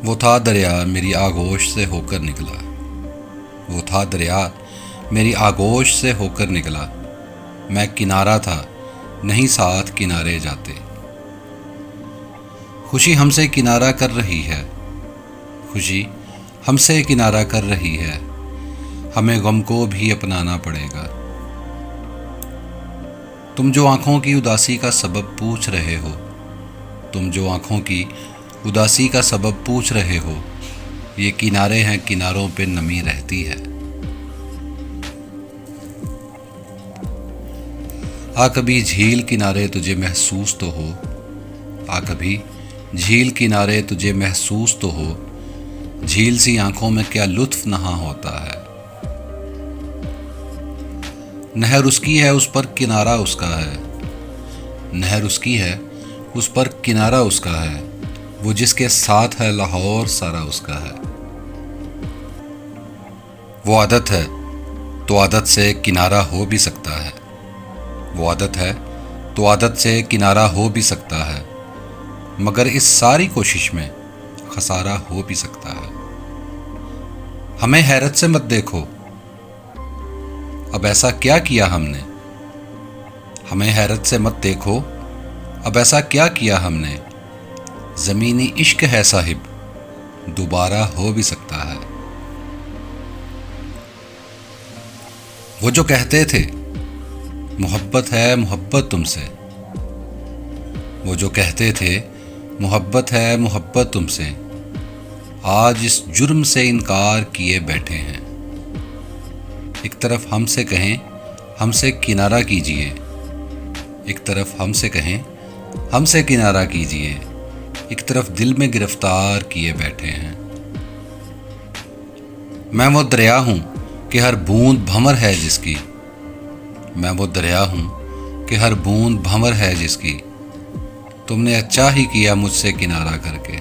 وہ تھا دریا میری آغوش سے ہو کر نکلا، وہ تھا دریا میری آغوش سے ہو کر نکلا، میں کنارہ تھا نہیں ساتھ کنارے جاتے۔ خوشی ہم سے کنارہ کر رہی ہے، خوشی ہم سے کنارہ کر رہی ہے، ہمیں غم کو بھی اپنانا پڑے گا۔ تم جو آنکھوں کی اداسی کا سبب پوچھ رہے ہو، تم جو آنکھوں کی اداسی کا سبب پوچھ رہے ہو، یہ کنارے ہیں، کناروں پہ نمی رہتی ہے۔ آ کبھی جھیل کنارے تجھے محسوس تو ہو، آ کبھی جھیل کنارے تجھے محسوس تو ہو، جھیل سی آنکھوں میں کیا لطف نہاں ہوتا ہے۔ نہر اس کی ہے اس پر کنارہ اس کا ہے، نہر اس کی ہے اس پر کنارہ اس کا ہے، وہ جس کے ساتھ ہے لاہور سارا اس کا ہے۔ وہ عادت ہے تو عادت سے کنارہ ہو بھی سکتا ہے، وہ عادت ہے تو عادت سے کنارہ ہو بھی سکتا ہے، مگر اس ساری کوشش میں خسارہ ہو بھی سکتا ہے۔ ہمیں حیرت سے مت دیکھو، اب ایسا کیا کیا ہم نے، ہمیں حیرت سے مت دیکھو، اب ایسا کیا کیا ہم نے، زمینی عشق ہے صاحب دوبارہ ہو بھی سکتا ہے۔ وہ جو کہتے تھے محبت ہے محبت تم سے، وہ جو کہتے تھے محبت ہے محبت تم سے، آج اس جرم سے انکار کیے بیٹھے ہیں۔ ایک طرف ہم سے کہیں ہم سے کنارہ کیجئے، ایک طرف ہم سے کہیں ہم سے کنارہ کیجئے، ایک طرف دل میں گرفتار کیے بیٹھے ہیں۔ میں وہ دریا ہوں کہ ہر بوند بھنور ہے جس کی، میں وہ دریا ہوں کہ ہر بوند بھنور ہے جس کی، تم نے اچھا ہی کیا مجھ سے کنارہ کر کے۔